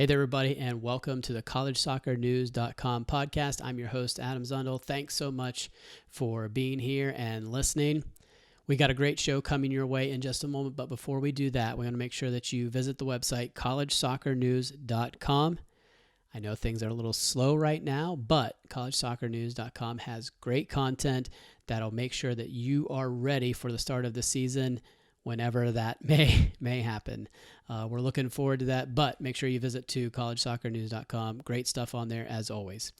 Hey there, everybody, and welcome to the collegesoccernews.com podcast. I'm your host, Adam Zundel. Thanks so much for being here and listening. We got a great show coming your way in just a moment, but before we do that, we want to make sure that you visit the website, collegesoccernews.com. I know things are a little slow right now, but collegesoccernews.com has great content that'll make sure that you are ready for the start of the season whenever that may happen. We're looking forward to that, but make sure you visit to collegesoccernews.com. Great stuff on there as always.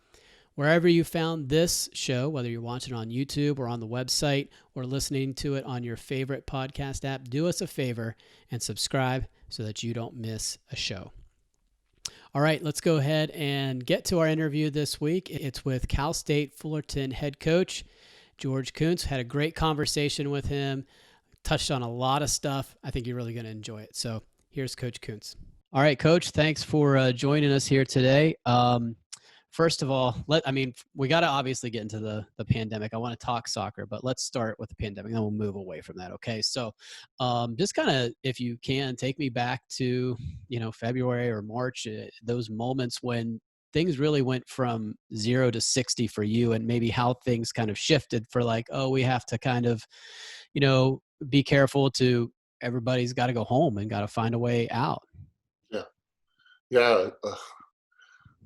Wherever you found this show, whether you're watching on YouTube or on the website or listening to it on your favorite podcast app, do us a favor and subscribe so that you don't miss a show. All right, let's go ahead and get to our interview this week. It's with Cal State Fullerton head coach George Kuntz. Had a great conversation with him. Touched on a lot of stuff. I think you're really going to enjoy it. So here's Coach Kuntz. All right, Coach, thanks for joining us here today. First of all, we got to obviously get into the pandemic. I want to talk soccer, but let's start with the pandemic, then we'll move away from that. Okay, so just kind of, if you can, take me back to, February or March, those moments when things really went from 0 to 60 for you, and maybe how things kind of shifted for we have to kind of, be careful to everybody's got to go home and got to find a way out. Yeah.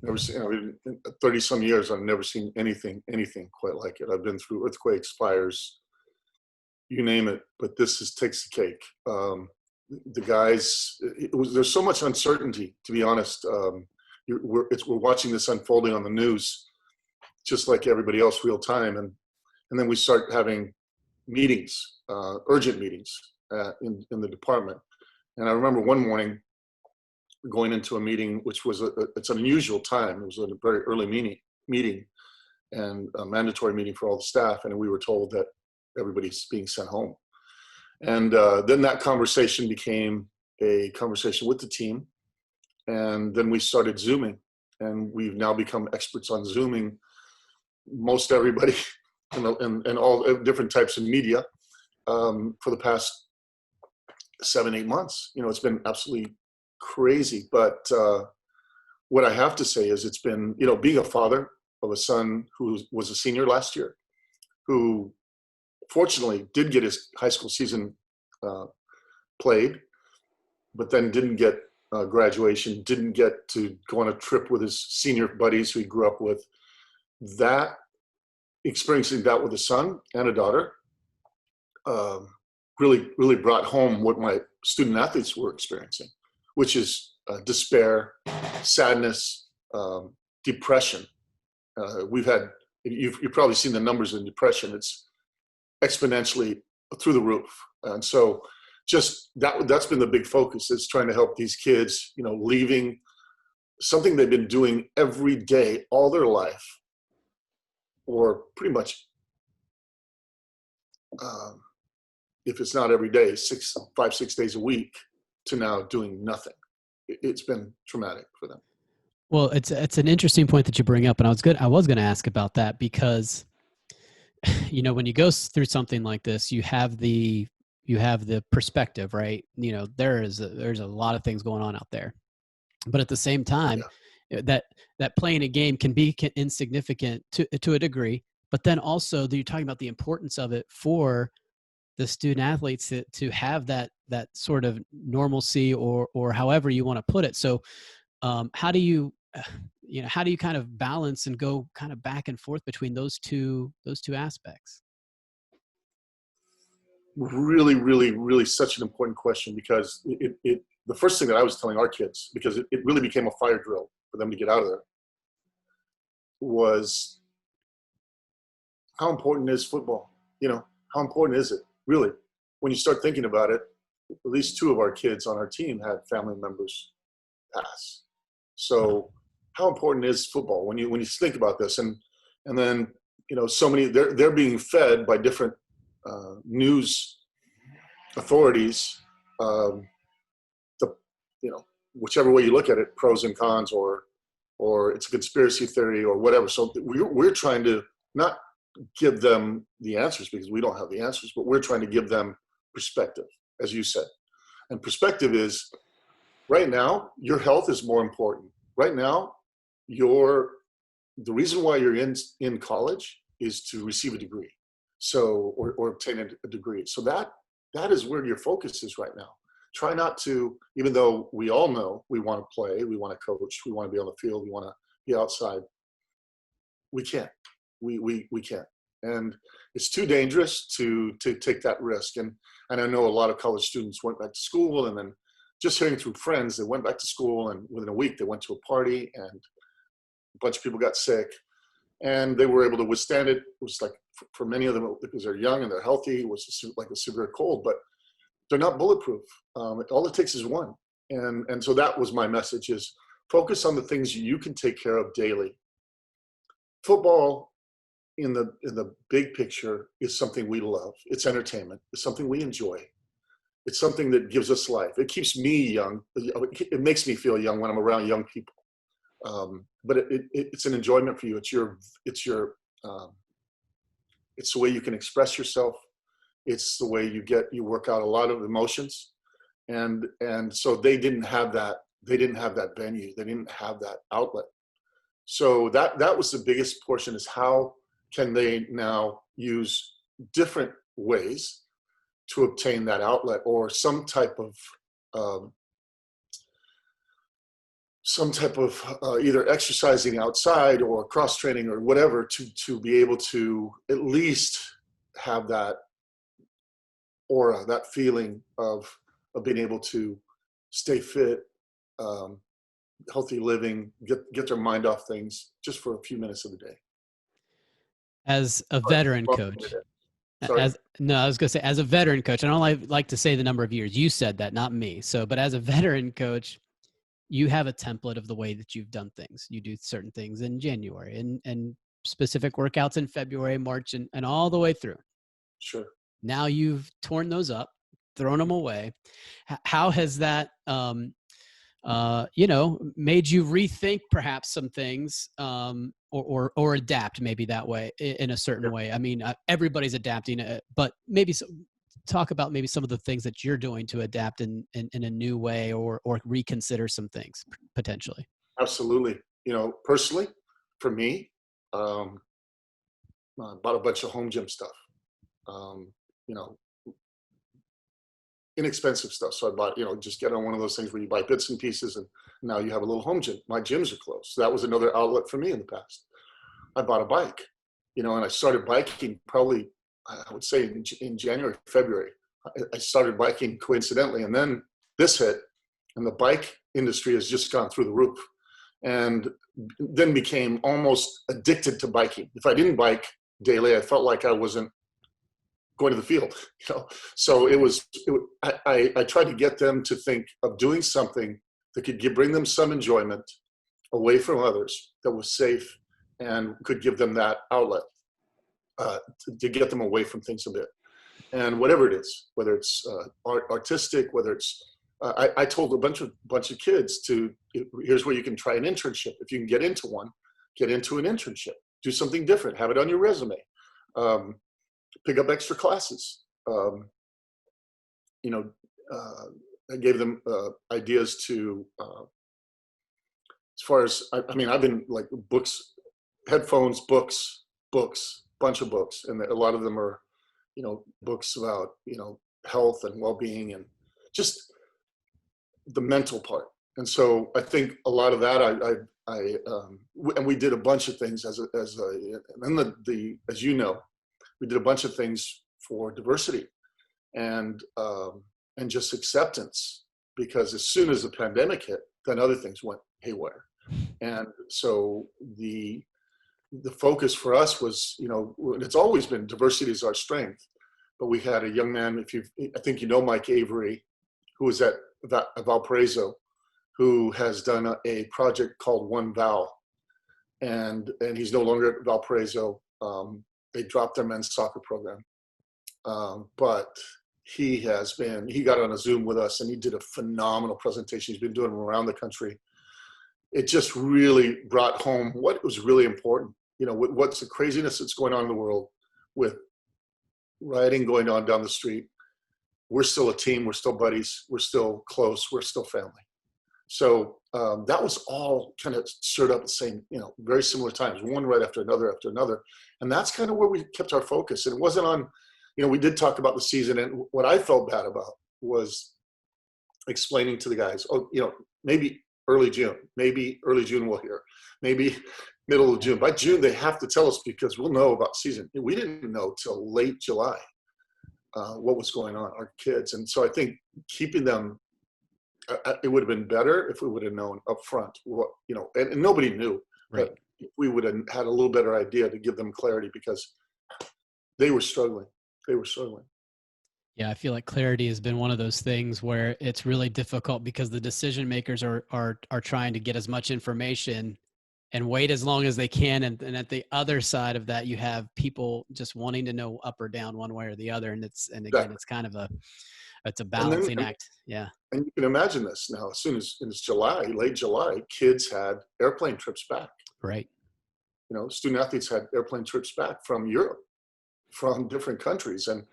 Never seen, 30 some years, I've never seen anything quite like it. I've been through earthquakes, fires, you name it, but this takes the cake. The guys, there's so much uncertainty, to be honest. We're watching this unfolding on the news, just like everybody else, real time. And then we start having meetings, urgent meetings in the department. And I remember one morning going into a meeting, which was it's an unusual time. It was a very early meeting and a mandatory meeting for all the staff. And we were told that everybody's being sent home. And then that conversation became a conversation with the team. And then we started Zooming, and we've now become experts on Zooming. Most everybody and all different types of media for the past 7-8 months. It's been absolutely crazy. But what I have to say is it's been, being a father of a son who was a senior last year, who fortunately did get his high school season played, but then didn't get graduation, didn't get to go on a trip with his senior buddies who he grew up with. That experiencing that with a son and a daughter really brought home what my student athletes were experiencing, which is despair, sadness, depression. You've probably seen the numbers in depression. It's exponentially through the roof. And so just that's been the big focus, is trying to help these kids, leaving something they've been doing every day all their life, or pretty much, if it's not every day, 5-6 days a week, to now doing nothing. It's been traumatic for them. Well, it's an interesting point that you bring up, and I was going to ask about that, because when you go through something like this, you have the perspective, right? There's a lot of things going on out there, but at the same time, that playing a game can be insignificant to a degree, but then also you're talking about the importance of it for the student athletes to have that sort of normalcy, or however you want to put it. So how do you kind of balance and go kind of back and forth between those two aspects? Really, really, really such an important question, because the first thing that I was telling our kids, because it really became a fire drill for them to get out of there, was how important is football? How important is it? Really, when you start thinking about it, at least 2 of our kids on our team had family members pass. So how important is football when you think about this? And then, so many, they're being fed by different news authorities, whichever way you look at it, pros and cons, or it's a conspiracy theory or whatever. So we're trying to not give them the answers, because we don't have the answers, but we're trying to give them perspective, as you said. And perspective is, right now, your health is more important. Right now, the reason why you're in college is to receive a degree, so or obtain a degree. So that is where your focus is right now. Try not to, even though we all know we want to play, we want to coach, we want to be on the field, we want to be outside. We can't. We can't. And it's too dangerous to take that risk. And I know a lot of college students went back to school, and then just hearing through friends, they went back to school, and within a week they went to a party, and a bunch of people got sick, and they were able to withstand it. It was like, for many of them, because they're young and they're healthy, it was like a severe cold, but they're not bulletproof. All it takes is one. And so that was my message: is focus on the things you can take care of daily. Football, in the big picture, is something we love. It's entertainment. It's something we enjoy. It's something that gives us life. It keeps me young. It makes me feel young when I'm around young people. But it's an enjoyment for you. It's the way you can express yourself. It's the way you work out a lot of emotions. And so they didn't have that. They didn't have that venue. They didn't have that outlet. So that was the biggest portion, is how can they now use different ways to obtain that outlet, or some type of either exercising outside or cross training or whatever, to be able to at least have that aura, that feeling of being able to stay fit, healthy living, get their mind off things just for a few minutes of the day. As a veteran coach, Sorry? I was going to say, as a veteran coach, I don't like to say the number of years. You said that, not me. But as a veteran coach, you have a template of the way that you've done things. You do certain things in January and specific workouts in February, March, and all the way through. Sure. Now you've torn those up, thrown them away. How has that, made you rethink perhaps some things, or adapt maybe that way, in a certain way? I mean, everybody's adapting, but maybe talk about maybe some of the things that you're doing to adapt in a new way, or reconsider some things potentially. Absolutely. Personally, for me, I bought a bunch of home gym stuff. You know, inexpensive stuff. So I bought, just get on one of those things where you buy bits and pieces, and now you have a little home gym. My gyms are closed. So that was another outlet for me in the past. I bought a bike, and I started biking probably, I would say in January, February. I started biking coincidentally, and then this hit, and the bike industry has just gone through the roof, and then became almost addicted to biking. If I didn't bike daily, I felt like I wasn't going to the field, So I tried to get them to think of doing something that could bring them some enjoyment away from others, that was safe and could give them that outlet, to get them away from things a bit. And whatever it is, whether it's artistic, whether it's, I told a bunch of kids here's where you can try an internship. If you can get into one, get into an internship, do something different, have it on your resume. Pick up extra classes. I gave them ideas to, as far as, I mean, I've been like books, headphones, books, bunch of books. And a lot of them are, books about, health and well-being and just the mental part. And so I think a lot of that, and we did a bunch of things as you know, we did a bunch of things for diversity and just acceptance, because as soon as the pandemic hit, then other things went haywire. And so the focus for us was, it's always been diversity is our strength, but we had a young man, I think Mike Avery, who was at Valparaiso, who has done a project called One Val, and he's no longer at Valparaiso. They dropped their men's soccer program. But he got on a Zoom with us, and he did a phenomenal presentation. He's been doing them around the country. It just really brought home what was really important. What's the craziness that's going on in the world with rioting going on down the street. We're still a team. We're still buddies. We're still close. We're still family. So that was all kind of stirred up at the same, very similar times, one right after another. And that's kind of where we kept our focus. And it wasn't on, we did talk about the season, and what I felt bad about was explaining to the guys, maybe early June we'll hear, maybe middle of June. By June, they have to tell us because we'll know about season. We didn't know till late July what was going on, our kids. And so I think keeping them, it would have been better if we would have known up front what, and nobody knew. Right. But we would have had a little better idea to give them clarity because they were struggling. Yeah, I feel like clarity has been one of those things where it's really difficult because the decision makers are trying to get as much information and wait as long as they can. And at the other side of that, you have people just wanting to know up or down one way or the other. And again, it's kind of it's a balancing act. Yeah. And you can imagine this now, as soon as it's July, late July, kids had airplane trips back. Right. Student athletes had airplane trips back from Europe, from different countries. And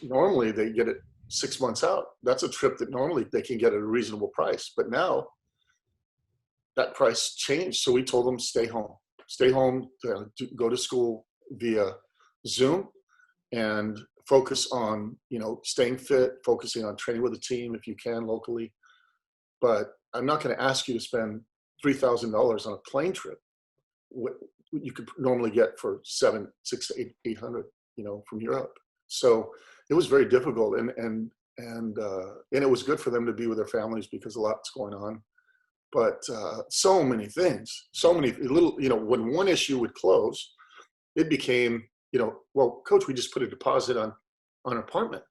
normally they get it 6 months out. That's a trip that normally they can get at a reasonable price. But now that price changed. So we told them, stay home, go to school via Zoom and focus on, staying fit, focusing on training with a team if you can locally. But I'm not going to ask you to spend $3,000 on a plane trip. What you could normally get for $600 to $800, from Europe. So it was very difficult, and it was good for them to be with their families because a lot's going on. But so many things, so many little, when one issue would close, it became, well, coach, we just put a deposit on an apartment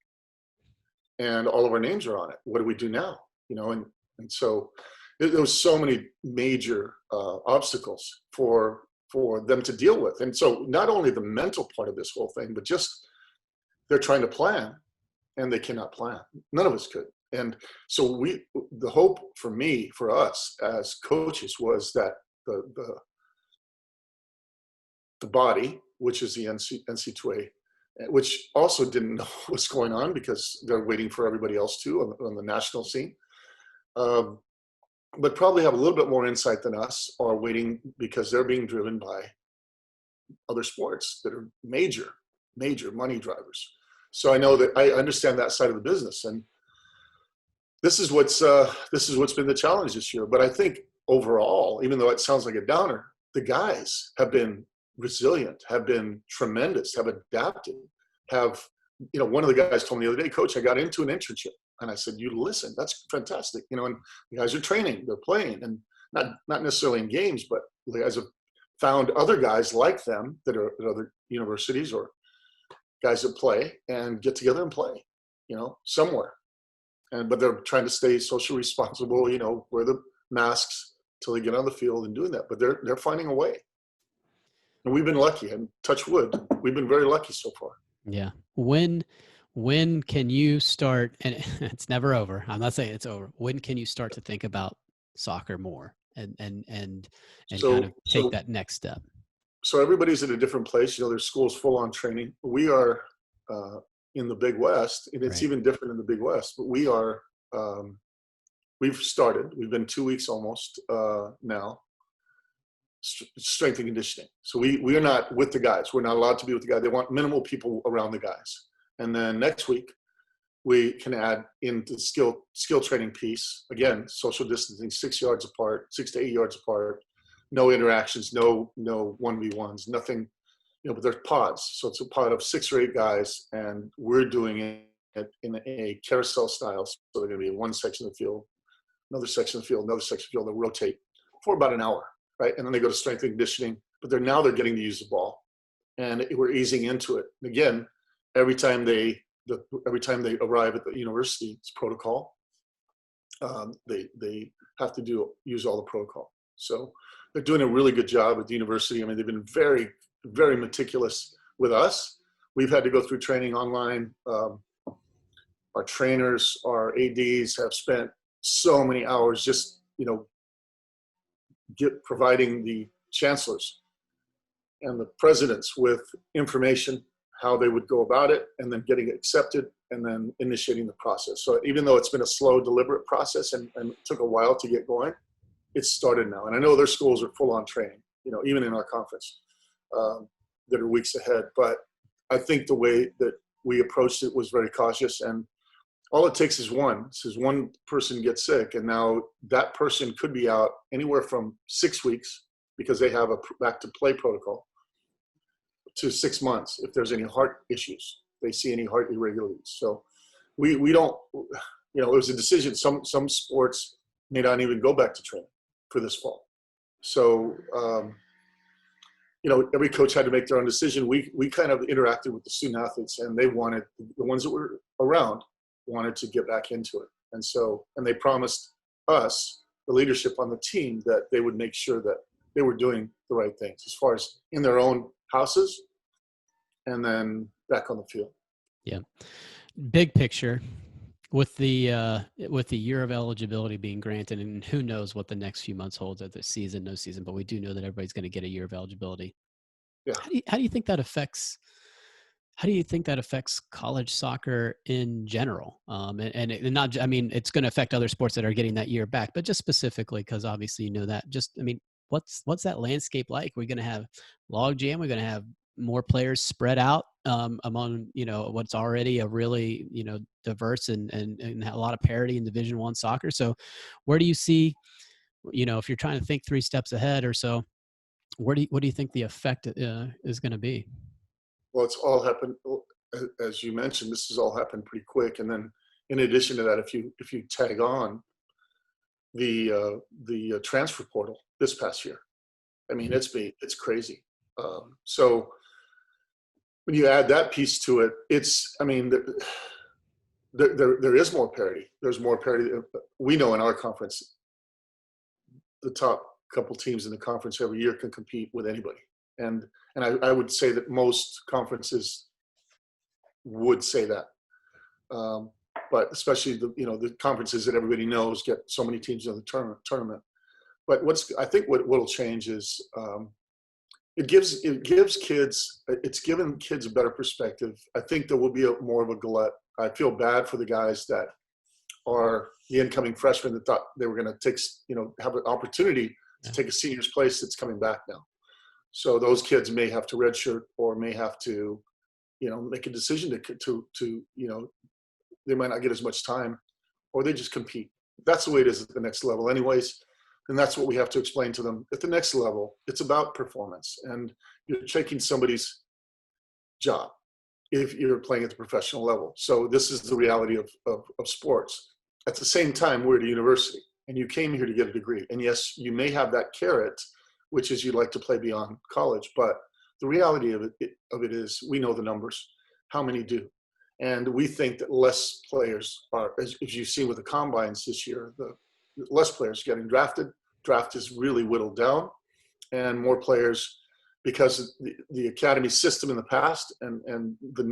and all of our names are on it. What do we do now? And so there was so many major obstacles for them to deal with. And so not only the mental part of this whole thing, but just they're trying to plan and they cannot plan. None of us could. And so the hope for us as coaches was that the body, which is the NC2A, which also didn't know what's going on because they're waiting for everybody else too on the national scene, but probably have a little bit more insight than us, are waiting because they're being driven by other sports that are major money drivers. So I know that I understand that side of the business, and this is what's been the challenge this year. But I think overall, even though it sounds like a downer, the guys have been resilient, have been tremendous, have adapted, one of the guys told me the other day, coach, I got into an internship. And I said, you listen, that's fantastic. And the guys are training, they're playing, and not necessarily in games, but the guys have found other guys like them that are at other universities or guys that play and get together and play, somewhere. But they're trying to stay socially responsible, wear the masks till they get on the field and doing that. But they're finding a way. And we've been lucky, and touch wood, we've been very lucky so far. Yeah. When can you start, and it's never over, I'm not saying it's over, when can you start to think about soccer more and kind of take that next step? So everybody's at a different place. There's schools full on training. We are in the Big West, and it's even different in the Big West, but we are, we've been 2 weeks almost now, strength and conditioning. So we are not with the guys. We're not allowed to be with the guys. They want minimal people around the guys. And then next week, we can add in the skill training piece. Again, social distancing, 6 yards apart, 6 to 8 yards apart, no interactions, no 1v1s, nothing, but there's pods. So it's a pod of 6 or 8 guys, and we're doing it in a carousel style. So they're going to be in one section of the field, another section of the field, another section of the field. They'll rotate for about an hour, right? And then they go to strength and conditioning, but they're getting to use the ball, and we're easing into it. And again, every time they arrive at the university, it's protocol. They have to use all the protocol. So they're doing a really good job at the university. I mean, they've been very, very meticulous with us. We've had to go through training online. Our trainers, our ADs have spent so many hours just, providing the chancellors and the presidents with information, how they would go about it, and then getting it accepted, and then initiating the process. So even though it's been a slow, deliberate process and it took a while to get going, it's started now. And I know their schools are full on training, even in our conference, that are weeks ahead. But I think the way that we approached it was very cautious, and all it takes is one. It says one person gets sick, and now that person could be out anywhere from 6 weeks because they have a back to play protocol to 6 months if there's any heart issues, they see any heart irregularities. So we don't, it was a decision. Some sports may not even go back to training for this fall. So, every coach had to make their own decision. We kind of interacted with the student athletes, and they wanted, the ones that were around wanted to get back into it. And they promised us, the leadership on the team, that they would make sure that they were doing the right things as far as in their own houses and then back on the field. Yeah. Big picture, with the year of eligibility being granted, and who knows what the next few months holds at the season, no season, but we do know that everybody's going to get a year of eligibility. Yeah. How do you think that affects college soccer in general? And not, I mean, it's going to affect other sports that are getting that year back, but just specifically, because obviously that. Just, I mean, what's that landscape like? We're going to have log jam. We're going to have more players spread out among what's already a really diverse and a lot of parity in Division I soccer. So where do you see, if you're trying to think 3 steps ahead or so, what do you think the effect is going to be? Well, it's all happened, as you mentioned. This has all happened pretty quick, and then in addition to that, if you tag on the transfer portal this past year, I mean, it's crazy. So when you add that piece to it, there is more parity. There's more parity. We know in our conference, the top couple teams in the conference every year can compete with anybody. And I would say that most conferences would say that. But especially the conferences that everybody knows get so many teams in the tournament. But I think what will change is it's given kids a better perspective. I think there will be more of a glut. I feel bad for the guys that are the incoming freshmen that thought they were going to have an opportunity to take a senior's place that's coming back now. So those kids may have to redshirt or may have to, make a decision to they might not get as much time, or they just compete. That's the way it is at the next level anyways. And that's what we have to explain to them. At the next level, it's about performance, and you're taking somebody's job if you're playing at the professional level. So this is the reality of sports. At the same time, we're at a university, and you came here to get a degree. And yes, you may have that carrot, which is you'd like to play beyond college, but the reality of it is we know the numbers, how many do. And we think that less players are, as you've seen with the combines this year, the less players getting drafted. Draft is really whittled down, and more players, because the academy system in the past and the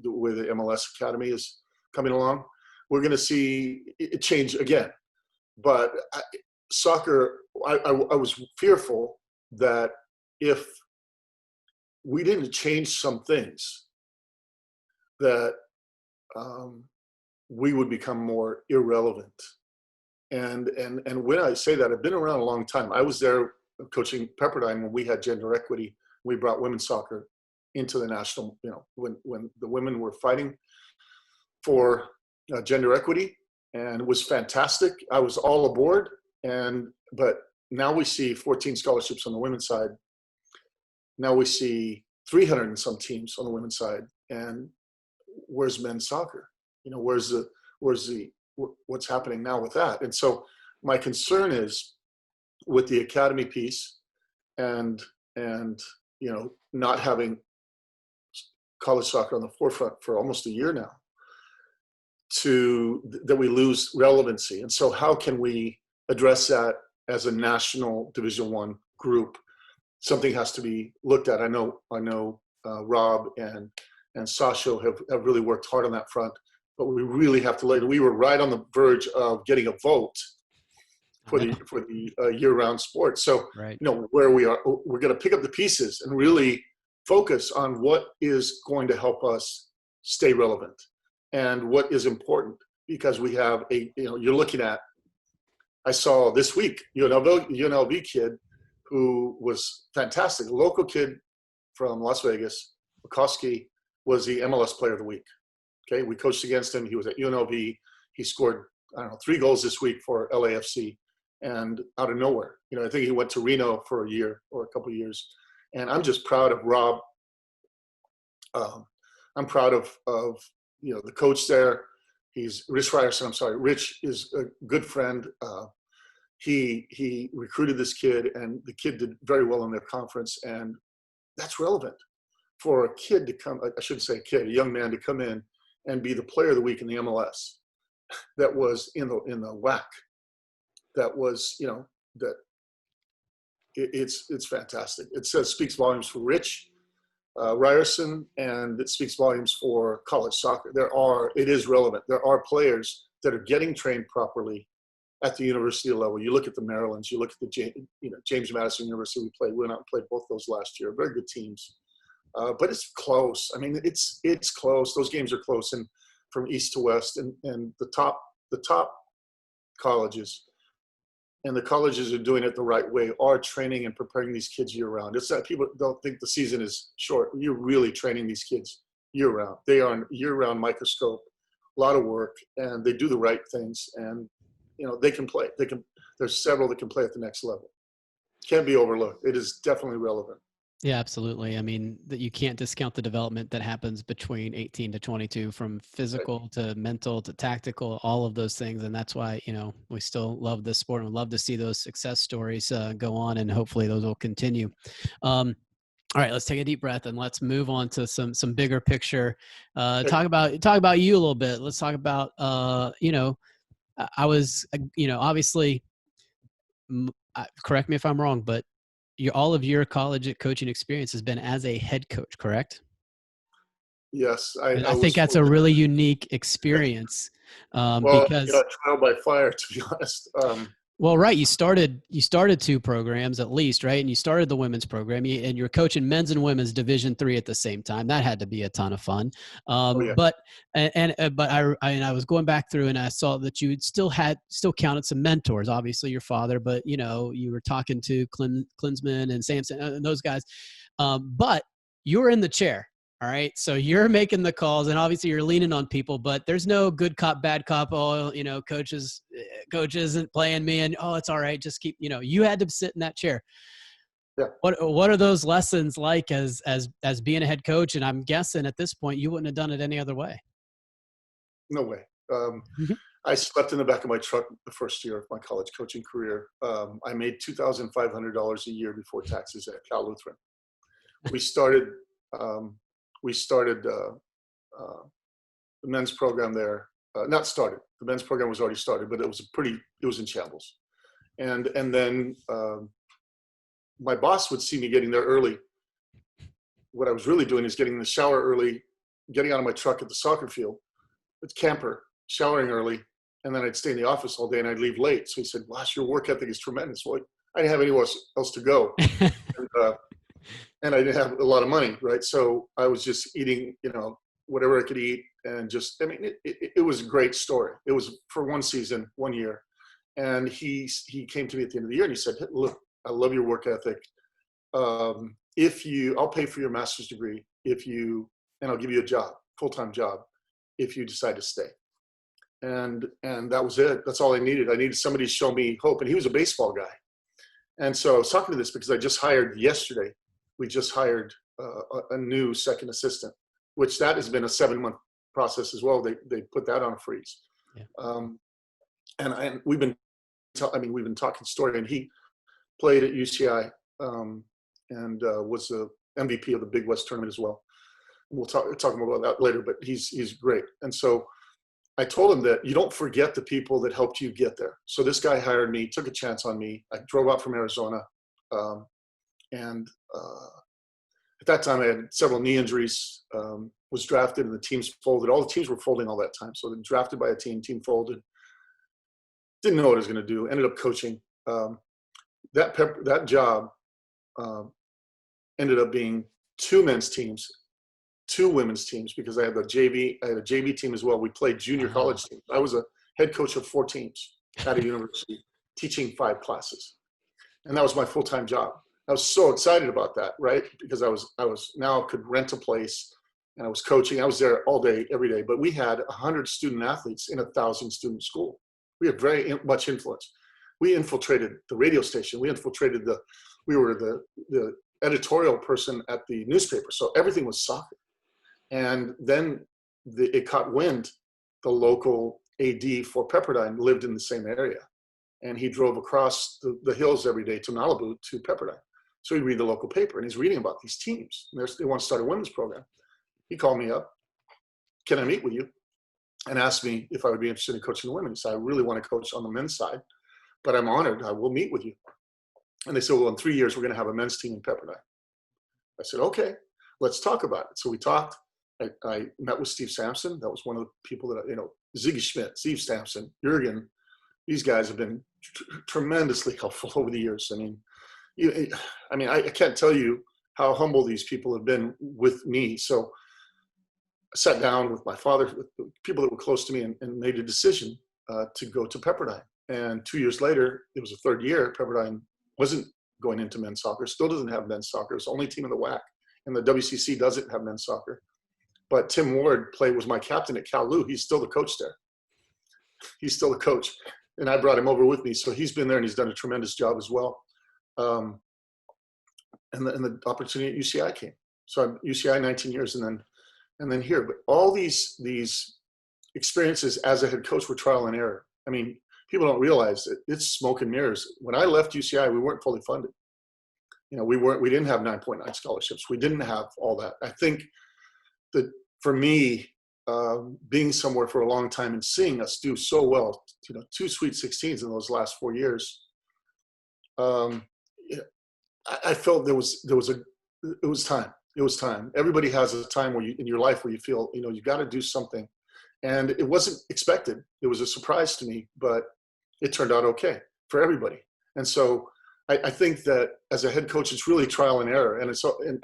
way the MLS academy is coming along, we're going to see it change again. But soccer, I was fearful that if we didn't change some things, that we would become more irrelevant. And when I say that, I've been around a long time. I was there coaching Pepperdine when we had gender equity. We brought women's soccer into the national, when the women were fighting for gender equity, and it was fantastic. I was all aboard. But now we see 14 scholarships on the women's side. Now we see 300 and some teams on the women's side. And where's men's soccer? What's happening now with that? And so my concern is with the academy piece and not having college soccer on the forefront for almost a year now, that we lose relevancy. And so how can we address that as a national Division I group? Something has to be looked at. I know Rob and Sasho have really worked hard on that front, but we really have to we were right on the verge of getting a vote for the year-round sport. So, right. Where we are, we're going to pick up the pieces and really focus on what is going to help us stay relevant and what is important, because we have you're looking at, I saw this week, UNLV kid who was fantastic, a local kid from Las Vegas, Bukowski, was the MLS player of the week. Okay, we coached against him. He was at UNLV. He scored, 3 goals this week for LAFC, and out of nowhere. I think he went to Reno for a year or a couple of years. And I'm just proud of Rob. I'm proud of the coach there. He's Rich Ryerson. I'm sorry. Rich is a good friend. He recruited this kid, and the kid did very well in their conference. And that's relevant for a kid to come. I shouldn't say a kid, a young man to come in and be the player of the week in the MLS. That was in the WAC. That was that. It's fantastic. It speaks volumes for Rich Ryerson, and it speaks volumes for college soccer. It is relevant. There are players that are getting trained properly at the university level. You look at the Marylands, you look at the James Madison University. We went out and played both those last year. Very good teams, but it's close. I mean, it's close. Those games are close, and from east to west, and the top colleges. And the colleges are doing it the right way, are training and preparing these kids year round. It's that people don't think the season is short. You're really training these kids year round. They are on year round microscope, a lot of work, and they do the right things. And, they can play. There's several that can play at the next level. Can't be overlooked. It is definitely relevant. Yeah, absolutely. I mean, that you can't discount the development that happens between 18 to 22, from physical to mental to tactical, all of those things. And that's why, we still love this sport and would love to see those success stories go on, and hopefully those will continue. All right, let's take a deep breath and let's move on to some bigger picture. Talk about you a little bit. Let's talk about, I was, obviously, correct me if I'm wrong, but all of your college coaching experience has been as a head coach, correct? Yes. I think that's a really unique experience. Because trial by fire, to be honest. Well, right. You started 2 programs at least, right? And you started the women's program, and you're coaching men's and women's Division III at the same time. That had to be a ton of fun. Yeah. But I was going back through, and I saw that you still counted some mentors. Obviously, your father, but you were talking to Klinsman and Sampson and those guys. But you were in the chair. All right. So you're making the calls, and obviously you're leaning on people, but there's no good cop, bad cop. Oh, coach isn't playing me, and it's all right. Just keep, you had to sit in that chair. Yeah. What are those lessons like as being a head coach? And I'm guessing at this point you wouldn't have done it any other way. No way. I slept in the back of my truck the first year of my college coaching career. I made $2,500 a year before taxes at Cal Lutheran. We started the men's program there. Not started. The men's program was already started, but it was in shambles. And then my boss would see me getting there early. What I was really doing is getting in the shower early, getting out of my truck at the soccer field, with camper, showering early, and then I'd stay in the office all day and I'd leave late. So he said, "Gosh, your work ethic is tremendous." Well, I didn't have anywhere else to go. And I didn't have a lot of money, right? So I was just eating, whatever I could eat, and just, it was a great story. It was for one season, 1 year. And he came to me at the end of the year and he said, "Hey, look, I love your work ethic. I'll pay for your master's degree and I'll give you a job, full-time job, if you decide to stay." And that was it. That's all I needed. I needed somebody to show me hope. And he was a baseball guy. And so I was talking to this because I just hired yesterday. We just hired a new second assistant, which that has been a 7-month process as well. They put that on a freeze. Yeah. And we've been talking story, and he played at UCI and was the MVP of the Big West tournament as well. We'll talk more about that later, but he's great. And so I told him that you don't forget the people that helped you get there. So this guy hired me, took a chance on me. I drove out from Arizona. And at that time I had several knee injuries, was drafted, and the teams folded. All the teams were folding all that time. So they drafted by a team folded. Didn't know what I was going to do. Ended up coaching. That job ended up being two men's teams, two women's teams, because I had a JV team as well. We played junior college teams. I was a head coach of 4 teams at a university, teaching 5 classes. And that was my full-time job. I was so excited about that, right? Because I was now could rent a place, and I was coaching. I was there all day, every day. But we had 100 student athletes in a 1,000 student school. We had very much influence. We infiltrated the radio station. We were the editorial person at the newspaper. So everything was soccer. And then it caught wind. The local AD for Pepperdine lived in the same area. And he drove across the hills every day to Malibu to Pepperdine. So he'd read the local paper, and he's reading about these teams. And they want to start a women's program. He called me up. Can I meet with you? And asked me if I would be interested in coaching the women. He said, I really want to coach on the men's side, but I'm honored. I will meet with you. And they said, well, in 3 years, we're going to have a men's team in Pepperdine. I said, okay, let's talk about it. So we talked. I met with Steve Sampson. That was one of the people that, Ziggy Schmidt, Steve Sampson, Jurgen. These guys have been tremendously helpful over the years. I can't tell you how humble these people have been with me. So I sat down with my father, with the people that were close to me, and made a decision to go to Pepperdine. And 2 years later, it was the third year, Pepperdine wasn't going into men's soccer, still doesn't have men's soccer. It's the only team in the WAC, and the WCC doesn't have men's soccer. But Tim Ward was my captain at Cal Lu. He's still the coach there. He's still the coach. And I brought him over with me. So he's been there, and he's done a tremendous job as well. And the opportunity at UCI came. So I'm UCI 19 years and then here. But all these experiences as a head coach were trial and error. I mean, people don't realize that it's smoke and mirrors. When I left UCI, we weren't fully funded. We didn't have 9.9 scholarships. We didn't have all that. I think that for me, being somewhere for a long time and seeing us do so well, 2 Sweet 16s in those last 4 years, I felt it was time. It was time. Everybody has a time in your life where you feel, you got to do something. And it wasn't expected. It was a surprise to me, but it turned out okay for everybody. And so I think that as a head coach, it's really trial and error. And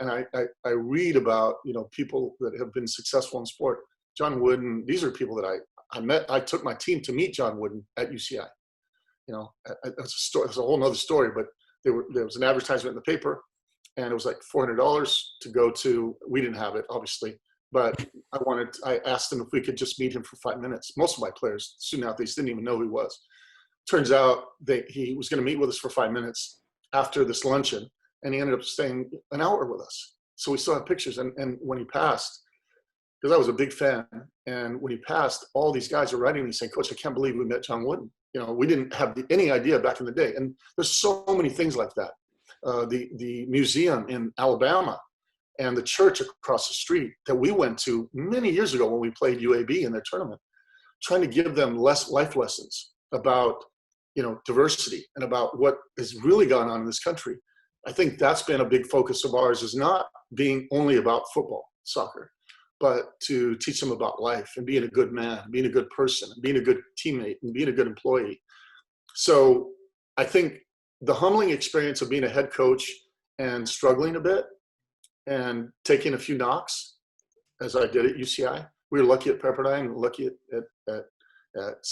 I read about, people that have been successful in sport. John Wooden, these are people that I met. I took my team to meet John Wooden at UCI. That's a whole nother story, but there was an advertisement in the paper, and it was like $400 to go to. We didn't have it, obviously, but I asked him if we could just meet him for 5 minutes. Most of my players, student athletes, didn't even know who he was. Turns out he was going to meet with us for 5 minutes after this luncheon, and he ended up staying an hour with us. So we still have pictures. And when he passed, because I was a big fan, and when he passed, all these guys are writing me saying, Coach, I can't believe we met John Wooden. We didn't have any idea back in the day. And there's so many things like that. The museum in Alabama and the church across the street that we went to many years ago when we played UAB in their tournament, trying to give them life lessons about, diversity and about what has really gone on in this country. I think that's been a big focus of ours, is not being only about football, soccer, but to teach them about life and being a good man, being a good person, being a good teammate, and being a good employee. So I think the humbling experience of being a head coach and struggling a bit and taking a few knocks, as I did at UCI. We were lucky at Pepperdine, lucky at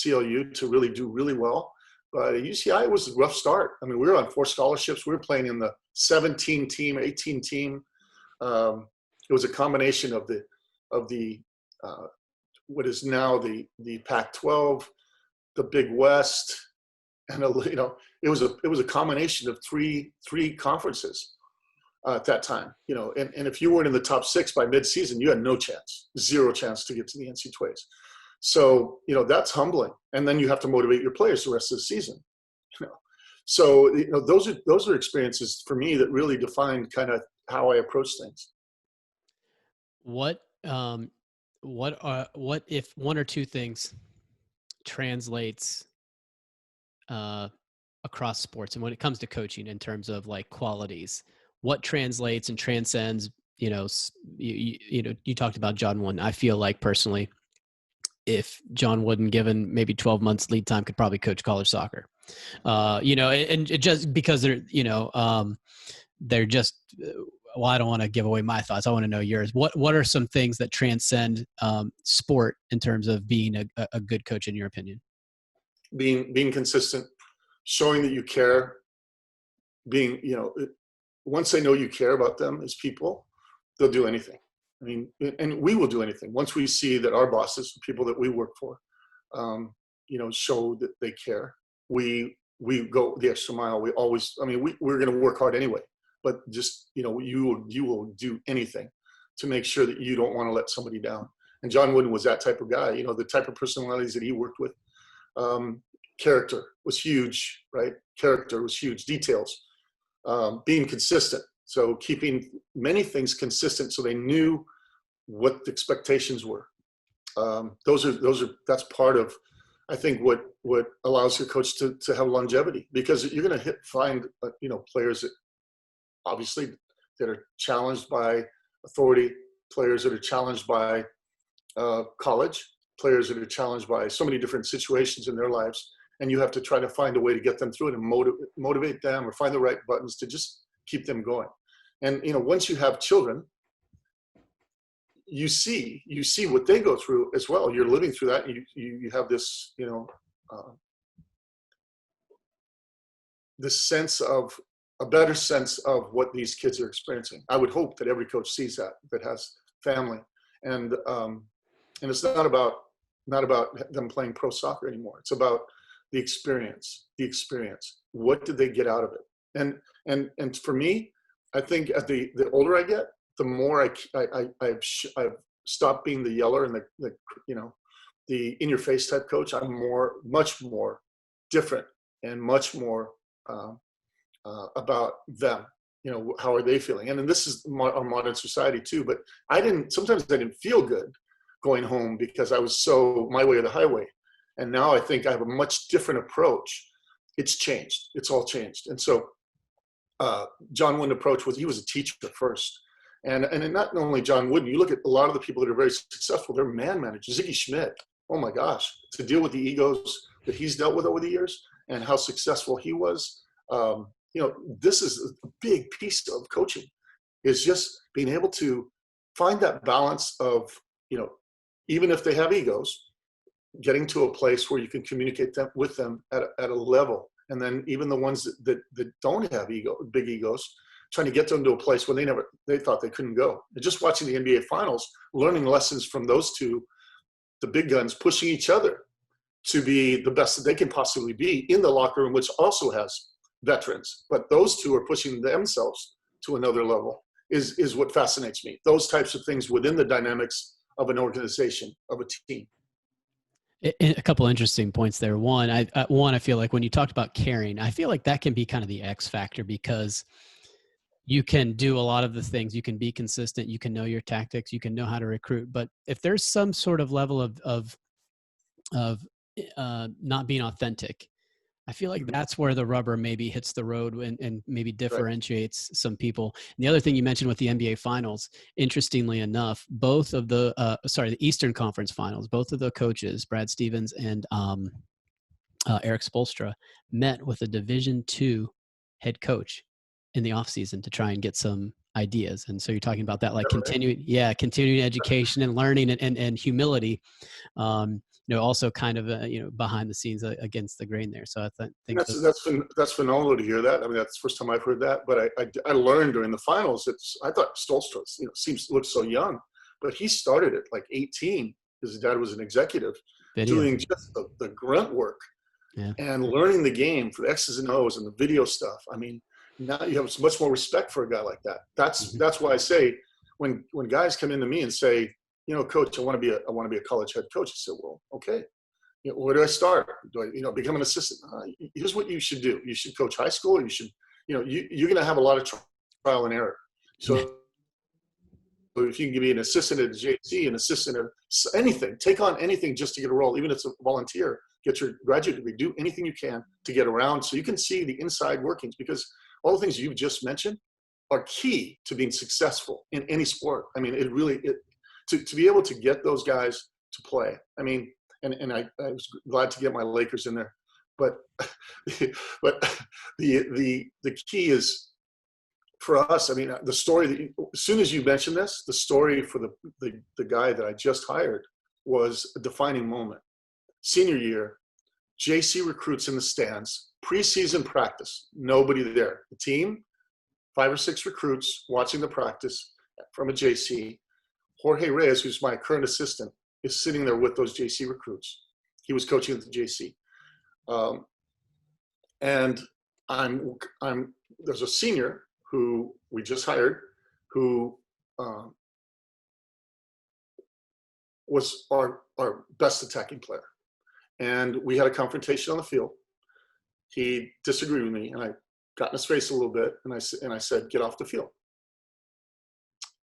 CLU to really do really well. But at UCI, it was a rough start. I mean, we were on 4 scholarships. We were playing in the 17 team, 18 team. It was a combination of the what is now the Pac-12, the Big West, and it was a combination of three conferences at that time. And if you weren't in the top 6 by mid-season, you had no chance, 0 chance to get to the NC2As. So that's humbling, and then you have to motivate your players the rest of the season. So those are experiences for me that really defined kind of how I approach things. What if one or two things translates across sports, and when it comes to coaching in terms of like qualities, what translates and transcends? You talked about John Wooden. I feel like personally, if John Wooden, given maybe 12 months lead time, could probably coach college soccer. And just because they're just well, I don't want to give away my thoughts. I want to know yours. What are some things that transcend sport in terms of being a good coach, in your opinion? Being consistent, showing that you care, being, once they know you care about them as people, they'll do anything. I mean, and we will do anything once we see that our bosses, the people that we work for, show that they care. We go the extra mile. We always, we're going to work hard anyway, but just, you will do anything to make sure that you don't want to let somebody down. And John Wooden was that type of guy, the type of personalities that he worked with. Character was huge, right? Character was huge. Details, being consistent. So keeping many things consistent so they knew what the expectations were. That's part of, I think, what allows your coach to have longevity, because you're going to find players that obviously that are challenged by authority, players that are challenged by college, players that are challenged by so many different situations in their lives, and you have to try to find a way to get them through it and motivate them, or find the right buttons to just keep them going. And once you have children, you see what they go through as well. You're living through that. And you have this this sense of a better sense of what these kids are experiencing. I would hope that every coach sees that has family, and it's not about them playing pro soccer anymore. It's about the experience. What did they get out of it? And for me, I think the older I get, the more I've stopped being the yeller and the in your face type coach. I'm much more different and much more about them. How are they feeling? And this is our modern society too. But sometimes I didn't feel good going home because I was so my way or the highway. And now I think I have a much different approach. It's changed. It's all changed. And so John Wooden's approach he was a teacher first. And not only John Wooden, you look at a lot of the people that are very successful, they're man managers. Ziggy Schmidt, oh my gosh, to deal with the egos that he's dealt with over the years and how successful he was. This is a big piece of coaching, is just being able to find that balance of, even if they have egos, getting to a place where you can communicate with them at a level. And then even the ones that don't have big egos, trying to get them to a place where they thought they couldn't go. And just watching the NBA finals, learning lessons from those two, the big guns, pushing each other to be the best that they can possibly be in the locker room, which also has veterans. But those two are pushing themselves to another level is what fascinates me. Those types of things within the dynamics of an organization, of a team. A couple interesting points there. One, I feel like when you talked about caring, I feel like that can be kind of the X factor, because you can do a lot of the things. You can be consistent. You can know your tactics. You can know how to recruit. But if there's some sort of level of not being authentic, I feel like that's where the rubber maybe hits the road and maybe differentiates some people. And the other thing you mentioned with the NBA Finals, interestingly enough, both of the Eastern Conference Finals, both of the coaches, Brad Stevens and Eric Spoelstra, met with a Division II head coach in the offseason to try and get some ideas. And so you're talking about that, like continuing education and learning and humility. Also kind of behind the scenes against the grain there. So I think that's phenomenal to hear that. I mean, that's the first time I've heard that. But I learned during the finals. I thought Stolstra looks so young, but he started at like 18. His dad was an executive, doing just the grunt work and learning the game for the X's and O's and the video stuff. I mean, now you have much more respect for a guy like that. That's why I say when guys come into me and say, coach, I want to be a college head coach. I said, well, okay. Where do I start? Do I, become an assistant? Here's what you should do. You should coach high school. Or you should, you're going to have a lot of trial and error. So if you can be an assistant at JC, an assistant at anything, take on anything just to get a role, even if it's a volunteer, get your graduate degree, do anything you can to get around so you can see the inside workings, because all the things you've just mentioned are key to being successful in any sport. I mean, to be able to get those guys to play. I mean, and I was glad to get my Lakers in there, but the key is for us, I mean, the story that as soon as you mentioned this, the story for the guy that I just hired was a defining moment. Senior year, JC recruits in the stands, preseason practice, nobody there. The team, 5 or 6 recruits watching the practice from a JC. Jorge Reyes, who's my current assistant, is sitting there with those JC recruits. He was coaching at the JC. And there's a senior who we just hired who was our best attacking player. And we had a confrontation on the field. He disagreed with me, and I got in his face a little bit, and I said, "Get off the field."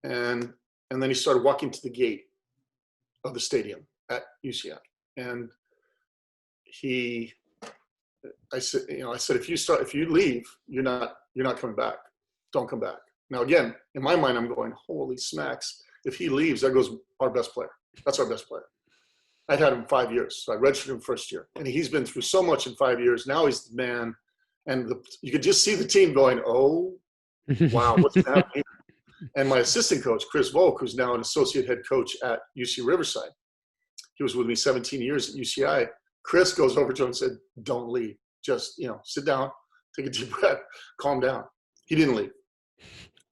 And then he started walking to the gate of the stadium at UCI. And I said, if you leave, you're not coming back. Don't come back. Now, again, in my mind, I'm going, holy smacks. If he leaves, there goes our best player. That's our best player. I'd had him 5 years. So I redshirted him first year. And he's been through so much in 5 years. Now he's the man. And you could just see the team going, oh, wow, what's happening here? And my assistant coach, Chris Volk, who's now an associate head coach at UC Riverside. He was with me 17 years at UCI. Chris goes over to him and said, don't leave. Just, sit down, take a deep breath, calm down. He didn't leave.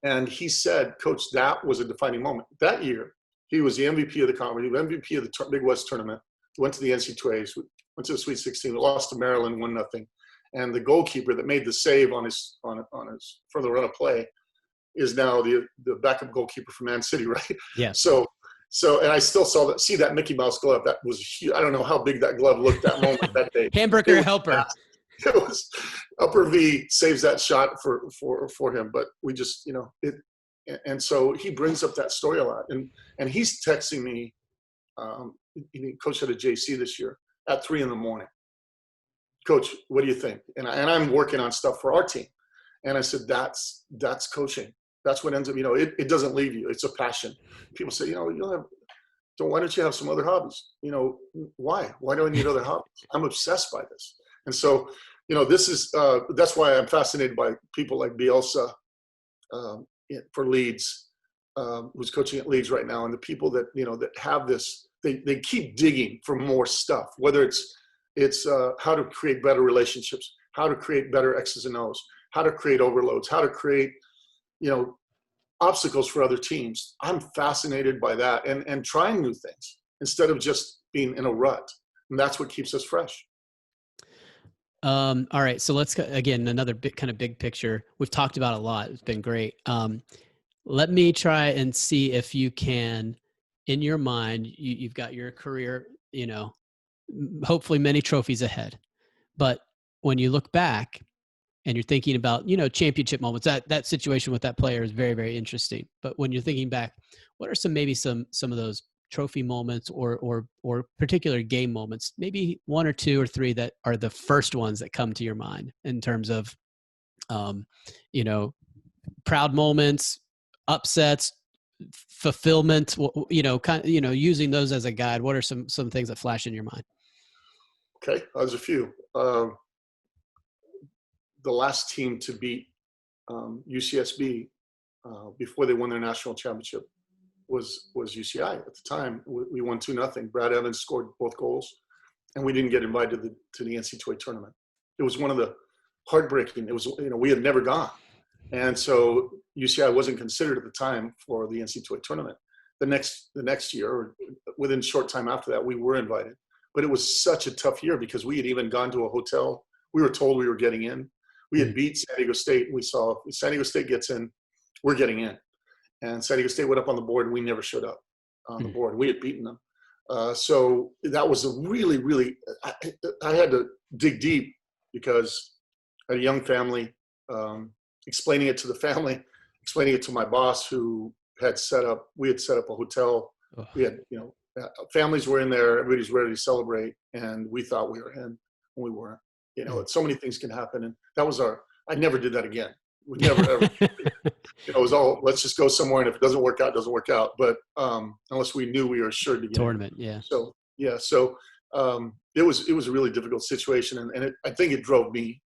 And he said, Coach, that was a defining moment. That year, he was the MVP of the conference, he was MVP of the Big West tournament, went to the NCAAs, went to the Sweet 16, lost to Maryland 1-0. And the goalkeeper that made the save on his for the run of play is now the backup goalkeeper for Man City, right? Yeah. So, and I still see that Mickey Mouse glove. That was huge. I don't know how big that glove looked that moment that day. Hamburger helper. It was upper V saves that shot for him, but we just and so he brings up that story a lot, and he's texting me. He coached at a JC this year at 3 a.m. Coach, what do you think? And I'm working on stuff for our team, and I said that's coaching. That's what ends up. It doesn't leave you. It's a passion. People say, why don't you have some other hobbies? Why? Why do I need other hobbies? I'm obsessed by this. And so, this is that's why I'm fascinated by people like Bielsa for Leeds, who's coaching at Leeds right now, and the people that that have this. They keep digging for more stuff. Whether it's how to create better relationships, how to create better X's and O's, how to create overloads, how to create obstacles for other teams. I'm fascinated by that and trying new things instead of just being in a rut. And that's what keeps us fresh. All right. So let's, again, another big picture. We've talked about a lot. It's been great. Let me try and see if you can, in your mind, you've got your career, hopefully many trophies ahead. But when you look back and you're thinking about, championship moments, that situation with that player is very, very interesting. But when you're thinking back, what are some of those trophy moments or particular game moments, maybe 1 or 2 or 3 that are the first ones that come to your mind in terms of, proud moments, upsets, fulfillment, using those as a guide? What are some things that flash in your mind? Okay. There's a few. The last team to beat UCSB before they won their national championship was UCI at the time. We won 2-0. Brad Evans scored both goals, and we didn't get invited to the NCAA tournament. It was one of the heartbreaking. It was we had never gone, and so UCI wasn't considered at the time for the NCAA tournament. The next year, or within a short time after that, we were invited. But it was such a tough year because we had even gone to a hotel. We were told we were getting in. We had beat San Diego State. We saw if San Diego State gets in, we're getting in. And San Diego State went up on the board, and we never showed up on the board. We had beaten them. So that was a really, really – I had to dig deep because I had a young family, explaining it to the family, explaining it to my boss who had set up – we had set up a hotel. We had, families were in there. Everybody's ready to celebrate, and we thought we were in, and we weren't. So many things can happen, and that was I never did that again. We never ever. It was all let's just go somewhere, and if it doesn't work out, it doesn't work out. But unless we knew we were assured to get tournament, in. yeah. So it was a really difficult situation, and I think it drove me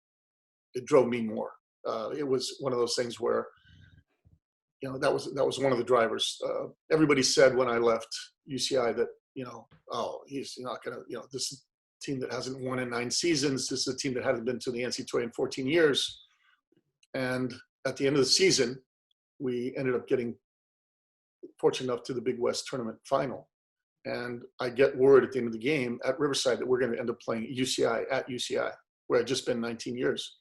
more. It was one of those things where that was one of the drivers. Everybody said when I left UCI that, oh, he's not going to, this is a team that hasn't won in 9 seasons. This is a team that hasn't been to the NCAA in 14 years. And at the end of the season, we ended up getting fortunate enough to the Big West tournament final. And I get word at the end of the game at Riverside that we're going to end up playing UCI at UCI, where I'd just been 19 years.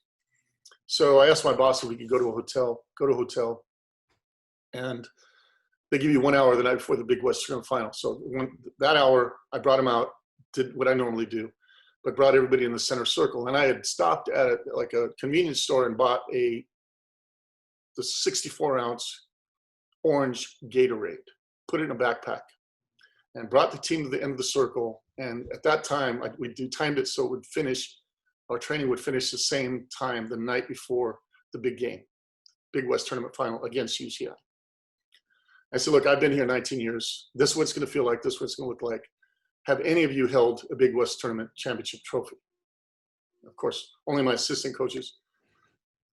So I asked my boss if we could go to a hotel, and they give you 1 hour the night before the Big West tournament final. So that hour, I brought him out, did what I normally do, but brought everybody in the center circle. And I had stopped at a convenience store and bought the 64-ounce orange Gatorade, put it in a backpack, and brought the team to the end of the circle. And at that time, we timed it so it would finish, our training would finish the same time the night before the big game, Big West tournament final against UCI. I said, look, I've been here 19 years. This is what it's going to feel like. This is what it's going to look like. Have any of you held a Big West tournament championship trophy? Of course, only my assistant coaches.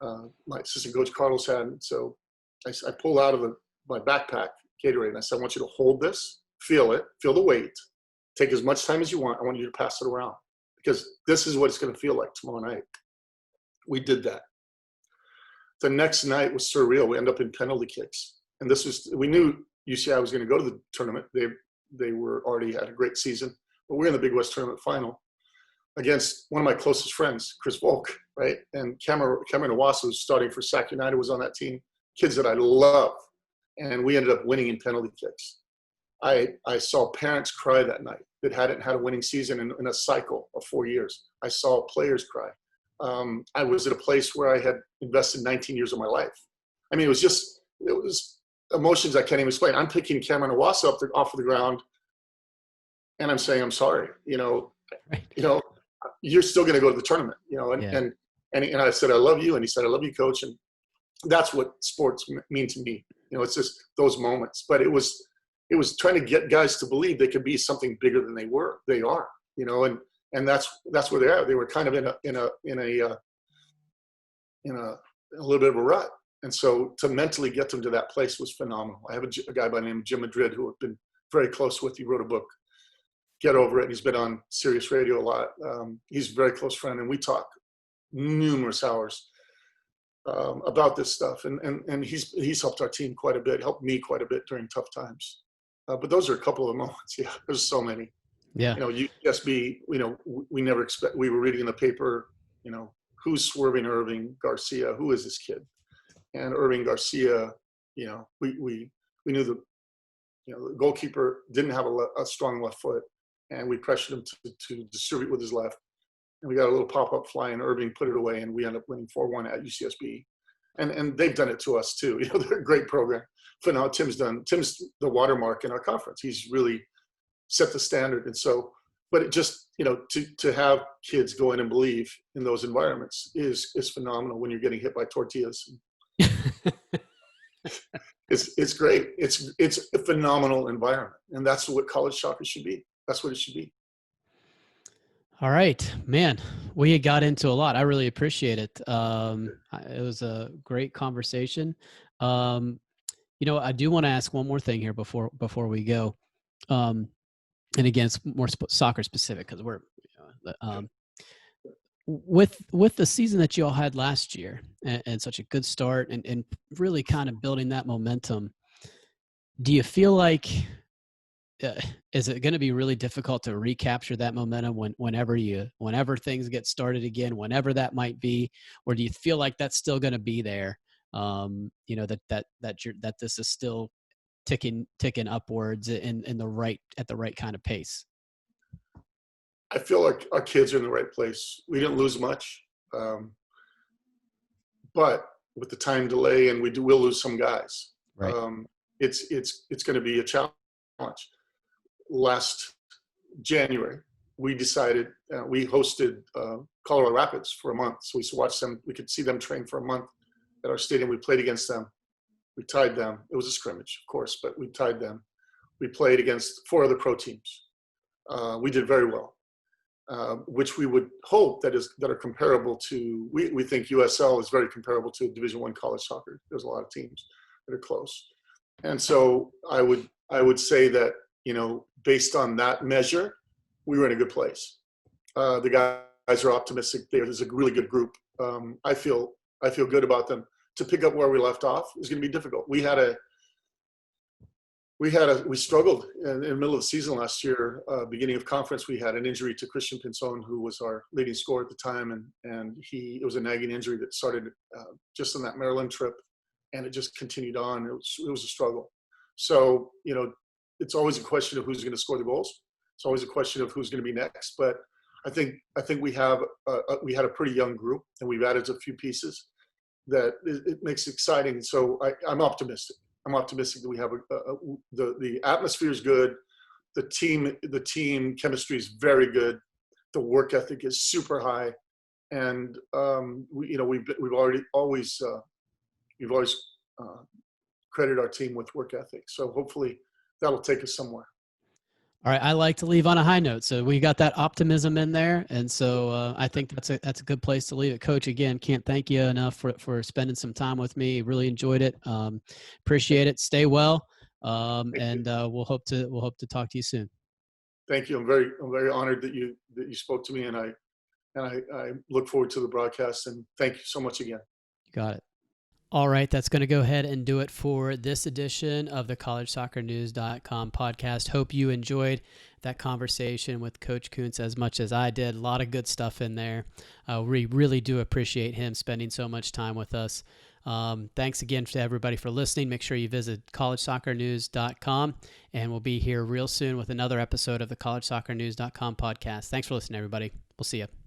My assistant coach, Carlos, had. And so I pulled out of my backpack Gatorade, and I said, I want you to hold this, feel it, feel the weight, take as much time as you want. I want you to pass it around, because this is what it's going to feel like tomorrow night. We did that. The next night was surreal. We ended up in penalty kicks. And we knew UCI was going to go to the tournament. They were already had a great season, but we're in the Big West tournament final against one of my closest friends, Chris Volk, right? And Cameron Iwasa was starting for Sac United, was on that team. Kids that I love. And we ended up winning in penalty kicks. I saw parents cry that night that hadn't had a winning season in a cycle of 4 years. I saw players cry. I was at a place where I had invested 19 years of my life. I mean, it was emotions I can't even explain. I'm picking Cameron Iwasa off of the ground, and I'm saying, I'm sorry, you're still going to go to the tournament, and I said, I love you. And he said, I love you, coach. And that's what sports mean to me. It's just those moments, but it was trying to get guys to believe they could be something bigger than they are, and that's where they are. They were kind of in a little bit of a rut. And so to mentally get them to that place was phenomenal. I have a guy by the name of Jim Madrid who I've been very close with. He wrote a book, Get Over It. And he's been on Sirius Radio a lot. He's a very close friend, and we talk numerous hours about this stuff. And he's helped our team quite a bit, helped me quite a bit during tough times. But those are a couple of moments. Yeah, there's so many. Yeah. USB, we never expect. We were reading in the paper, who's swerving Irving Garcia? Who is this kid? And Irving Garcia, we knew the goalkeeper didn't have a strong left foot, and we pressured him to distribute with his left. And we got a little pop-up fly, and Irving put it away, and we ended up winning 4-1 at UCSB. And they've done it to us too. They're a great program. But now Tim's the watermark in our conference. He's really set the standard. And so, but it just, to have kids go in and believe in those environments is phenomenal when you're getting hit by tortillas. It's great. It's a phenomenal environment, and that's what college soccer should be. That's what it should be. All right, man, we got into a lot. I really appreciate it. It was a great conversation. I do want to ask one more thing here before we go. And again, it's more soccer specific because we're with the season that you all had last year and such a good start and really kind of building that momentum. Do you feel like is it going to be really difficult to recapture that momentum whenever things get started again, whenever that might be, or do you feel like that's still going to be there? That this is still ticking upwards at the right kind of pace. I feel like our kids are in the right place. We didn't lose much, but with the time delay, and we'll lose some guys. Right. It's going to be a challenge. Last January, we decided we hosted Colorado Rapids for a month, so we watched them. We could see them train for a month at our stadium. We played against them. We tied them. It was a scrimmage, of course, but we tied them. We played against 4 other pro teams. We did very well, which we would hope that are comparable to. We think USL is very comparable to Division I college soccer. There's a lot of teams, that are close. And so I would say that, based on that measure, we were in a good place. The guys are optimistic. There's a really good group. I feel good about them. To pick up where we left off is going to be difficult. We struggled in the middle of the season last year. Beginning of conference, we had an injury to Christian Pinzon, who was our leading scorer at the time, and it was a nagging injury that started just on that Maryland trip, and it just continued on. It was a struggle. So it's always a question of who's going to score the goals. It's always a question of who's going to be next. But I think we had a pretty young group, and we've added a few pieces that it makes it exciting. So I'm optimistic. I'm optimistic that we have the atmosphere is good. The team chemistry is very good. The work ethic is super high, and we've always credited our team with work ethic. So hopefully that'll take us somewhere. All right, I like to leave on a high note, so we got that optimism in there, and so I think that's a good place to leave it. Coach, again, can't thank you enough for spending some time with me. Really enjoyed it. Appreciate it. Stay well, and we'll hope to talk to you soon. Thank you. I'm very honored that you spoke to me, and I look forward to the broadcast. And thank you so much again. You got it. All right, that's going to go ahead and do it for this edition of the collegesoccernews.com podcast. Hope you enjoyed that conversation with Coach Kuntz as much as I did. A lot of good stuff in there. We really do appreciate him spending so much time with us. Thanks again to everybody for listening. Make sure you visit collegesoccernews.com, and we'll be here real soon with another episode of the collegesoccernews.com podcast. Thanks for listening, everybody. We'll see you.